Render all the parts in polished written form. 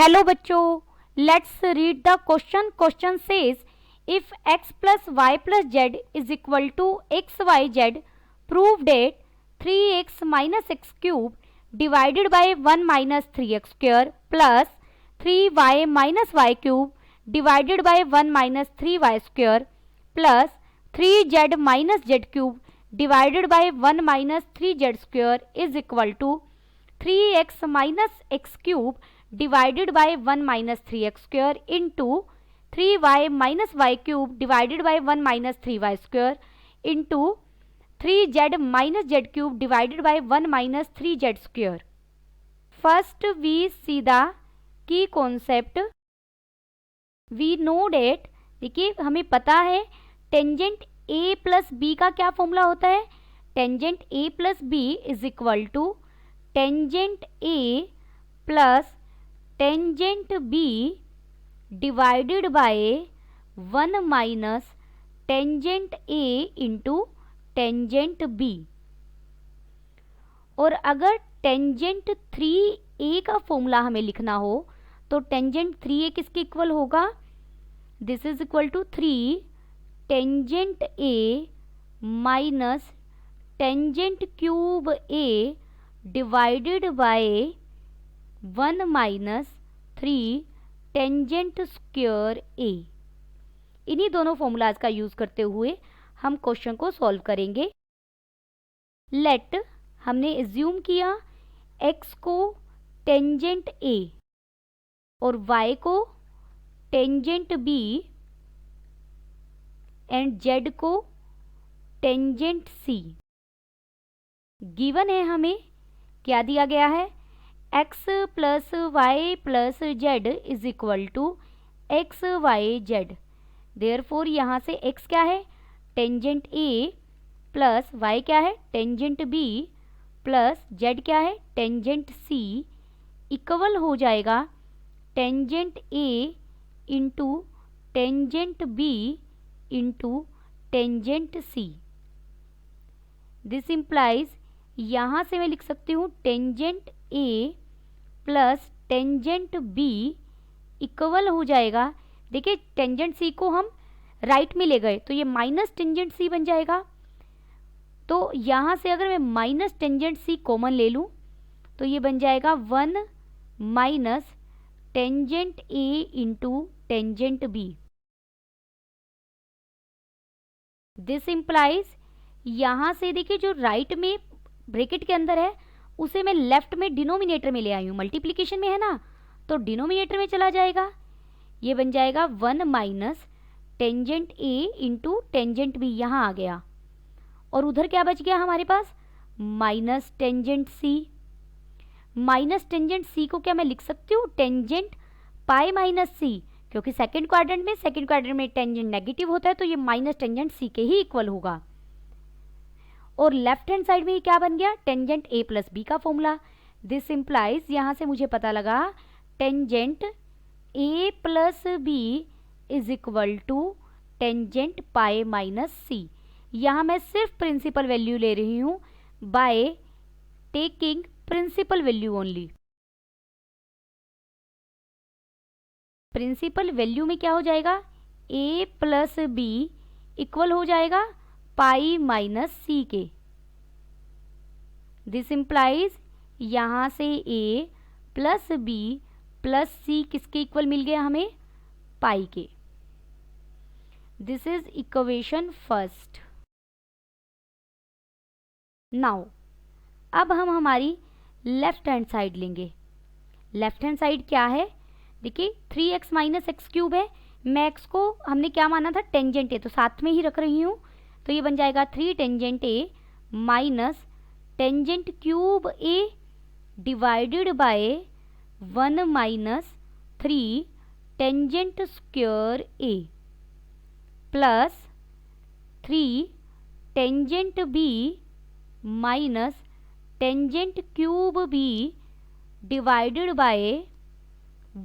Hello बच्चों, let's read the question. Question says if x plus y plus z is equal to xyz, prove that 3x minus x cube divided by 1 minus 3x square plus 3y minus y cube divided by 1 minus 3y square plus 3z minus z cube divided by 1 minus 3z square is equal to 3x minus x cube divided by 1 minus 3x square into 3y minus y cube divided by 1 minus 3y square into 3z minus z cube divided by 1 minus 3z square. First we see the key concept. We know that, देखिए हमें पता है tangent a plus B का क्या formula होता है. Tangent a plus B is equal to tangent a plus tangent b divided by 1 minus tangent a into tangent b. और अगर टेंजेंट 3a का फॉर्मूला हमें लिखना हो तो टेंजेंट 3a किसके इक्वल होगा. This is equal to 3 tangent a minus tangent cube a divided by 1 minus 3 tangent square a. इन्हीं दोनों फॉर्मूलाज का यूज करते हुए हम क्वेश्चन को सॉल्व करेंगे. लेट हमने एज्यूम किया x को टेंजेंट a और y को टेंजेंट b एंड z को टेंजेंट c. गिवन है, हमें क्या दिया गया है, x plus Y plus Z is equal to X Y Z. Therefore यहाँ से x क्या है टेंजेंट a प्लस y क्या है टेंजेंट b प्लस z क्या है टेंजेंट c इक्वल हो जाएगा tangent a into tangent b into tangent c. This implies, यहाँ से मैं लिख सकती हूँ tangent a plus tangent b equal हो जाएगा. देखिए टेंजेंट c को हम राइट में ले गए तो ये माइनस टेंजेंट c बन जाएगा. तो यहाँ से अगर मैं माइनस टेंजेंट c कॉमन ले लूँ तो ये बन जाएगा 1 minus tangent a into tangent b. This implies, यहाँ से देखिए जो राइट में ब्रैकेट के अंदर है उसे मैं लेफ्ट में डिनोमिनेटर में ले आई हूँ. मल्टीप्लिकेशन में है ना तो डिनोमिनेटर में चला जाएगा. ये बन जाएगा 1 minus tangent a into tangent b यहाँ आ गया. और उधर क्या बच गया हमारे पास minus tangent c. Minus tangent c को क्या मैं लिख सकती हूँ टेंजेंट पाई माइनस c, क्योंकि सेकेंड क्वाड्रेंट में टेंजेंट नेगेटिव होता है तो ये माइनस टेंजेंट c के ही इक्वल होगा. और लेफ्ट हैंड साइड में ये क्या बन गया टेंजेंट a प्लस बी का फॉर्मूला. दिस इम्प्लाइज, यहाँ से मुझे पता लगा tangent a plus B is equal to tangent pi minus c. यहाँ मैं सिर्फ प्रिंसिपल वैल्यू ले रही हूँ by taking principal value only. Principal value में क्या हो जाएगा a प्लस बी इक्वल हो जाएगा पाई माइनस सी के. दिस इम्प्लाइज, यहाँ से a प्लस बी प्लस सी किसके इक्वल मिल गया हमें पाई के. This is equation first. Now अब हम हमारी लेफ्ट हैंड साइड लेंगे. लेफ्ट हैंड साइड क्या है, देखिए 3x माइनस एक्स क्यूब है. मैं x को हमने क्या माना था टेंजेंट a, तो साथ में ही रख रही हूँ. तो ये बन जाएगा 3 tangent a minus tangent cube a divided by 1 minus 3 tangent square a plus 3 tangent b minus tangent cube b divided by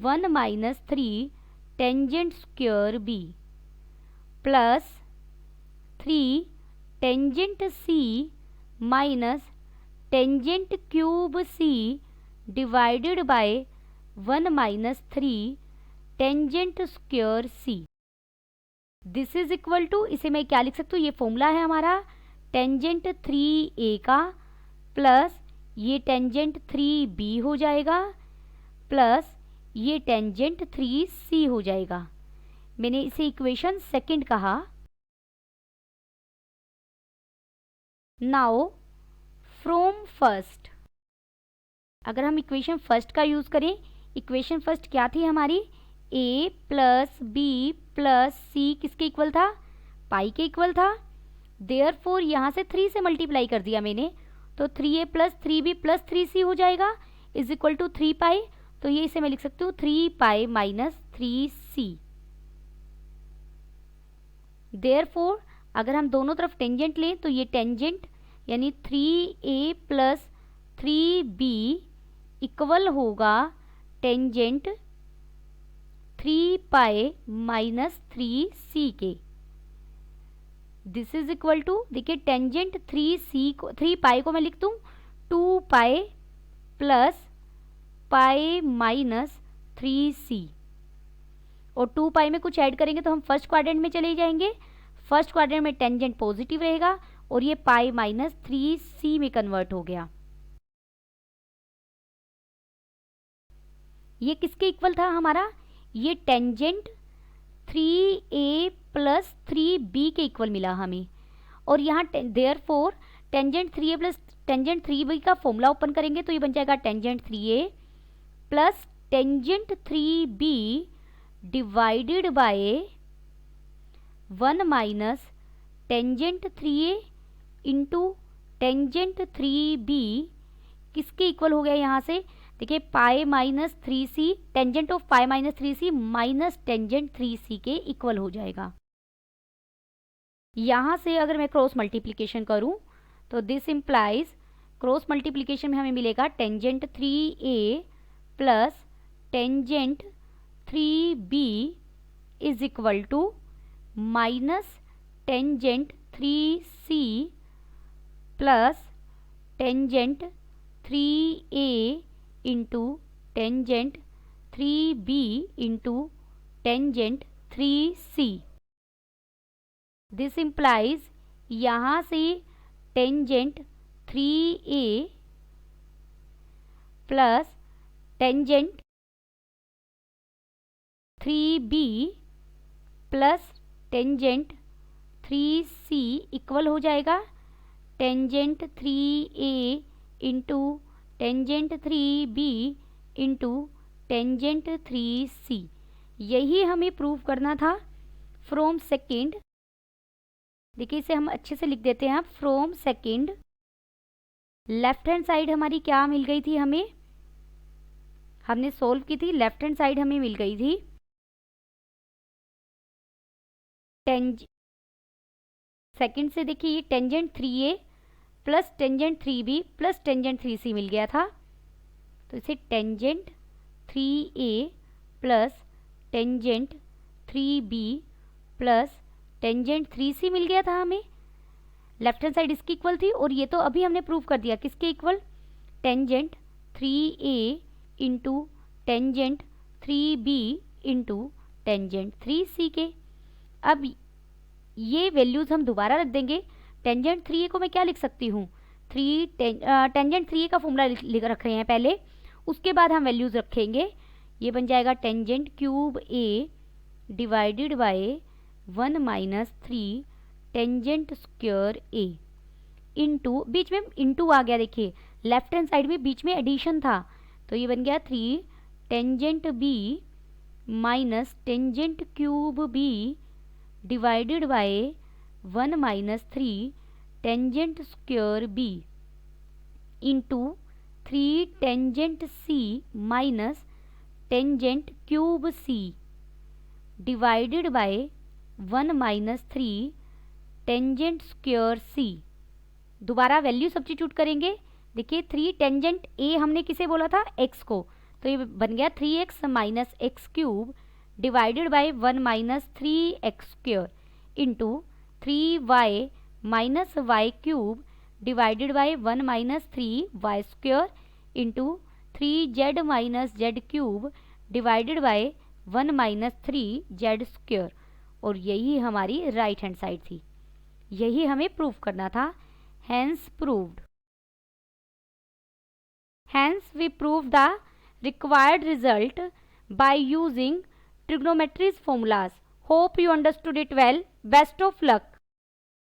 1 minus 3 tangent square b plus 3 tangent c minus tangent cube c divided by 1 minus 3 tangent square C. This is equal to, इसे मैं क्या लिख सकती हूँ, ये formula है हमारा tangent 3a का प्लस ये टेंजेंट 3b हो जाएगा प्लस ये टेंजेंट 3c हो जाएगा। मैंने इसे इक्वेशन सेकंड कहा। नाउ फ्रॉम फर्स्ट, अगर हम इक्वेशन फर्स्ट का यूज करें, इक्वेशन फर्स्ट क्या थी हमारी, a प्लस बी प्लस सी किसके इक्वल था, पाई के इक्वल था। देयरफॉर यहाँ से 3 से मल्टीप्लाई कर दिया मैंने, तो 3a plus 3b plus 3c हो जाएगा इज इक्वल टू 3 पाई। तो ये इसे मैं लिख सकती हूँ 3 पाई माइनस 3c। देयरफॉर अगर हम दोनों तरफ टेंजेंट लें तो ये टेंजेंट यानी 3a प्लस 3b इक्वल होगा टेंजेंट 3 पाई माइनस 3c के। दिस इज इक्वल टू, देखिए टेंजेंट 3c को 3 पाई को मैं लिख दूँ 2 pi plus pi minus 3c, और 2 पाई में कुछ ऐड करेंगे तो हम फर्स्ट क्वाड्रेंट में चले जाएंगे। फर्स्ट क्वाड्रेंट में टेंजेंट पॉजिटिव रहेगा और ये पाई माइनस 3c में कन्वर्ट हो गया। ये किसके इक्वल था हमारा, ये टेंजेंट 3a प्लस 3b के इक्वल मिला हमें। और यहाँ therefore tangent 3a plus tangent 3b का फॉर्मूला ओपन करेंगे तो ये बन जाएगा tangent 3a plus tangent 3b divided by 1 minus tangent 3a into tangent 3b किसके इक्वल हो गया यहाँ से, देखिए pi minus 3c, tangent of pi minus 3c minus tangent 3c के इक्वल हो जाएगा। यहाँ से अगर मैं क्रॉस मल्टीप्लिकेशन करूँ तो दिस इम्प्लाइज, क्रॉस मल्टीप्लिकेशन में हमें मिलेगा tangent 3a plus tangent 3b is equal to minus tangent 3c plus tangent 3a into tangent 3b into tangent 3c। This implies यहाँ से tangent 3a plus tangent 3b plus tangent 3c equal हो जाएगा tangent 3a into tangent 3b into tangent 3c। यही हमें prove करना था from second. देखिए इसे हम अच्छे से लिख देते हैं। From second left hand side हमारी क्या मिल गई थी, हमें हमने सोल्व की थी, लेफ्ट हैंड साइड हमें मिल गई थी सेकेंड से देखिए ये tangent 3a plus tangent 3b plus tangent 3c मिल गया था, तो इसे tangent 3a plus tangent 3b plus tangent 3c मिल गया था हमें। लेफ्ट हैंड साइड इसकी इक्वल थी और ये तो अभी हमने प्रूव कर दिया किसके equal, tangent 3a into tangent 3b into tangent 3c के। अब ये वैल्यूज हम दोबारा रख देंगे। टेंजेंट 3a को मैं क्या लिख सकती हूँ, टेंजेंट 3a का फॉर्मूला लिख रख रहे हैं पहले, उसके बाद हम वैल्यूज रखेंगे। ये बन जाएगा tangent cube a divided by 1 minus 3 tangent square a into, बीच में इंटू आ गया, देखिए लेफ्ट हैंड साइड में बीच में एडिशन था, तो ये बन गया 3 tangent b minus tangent cube b divided by 1 minus 3 tangent square b into 3 tangent c minus tangent cube c divided by 1 minus 3 tangent square c। दोबारा वैल्यू सब्स्टिट्यूट करेंगे। देखिए 3 टेंजेंट a हमने किसे बोला था, x को, तो ये बन गया 3x minus X cube divided by 1 minus 3x square into 3y minus Y cube divided by 1 minus 3y square into 3z minus Z cube divided by 1 minus 3z square, और यही हमारी राइट हैंड साइड थी। यही हमें prove करना था। Hence proved. Hence we prove the required result by using trigonometry's formulas. Hope you understood it well. Best of luck.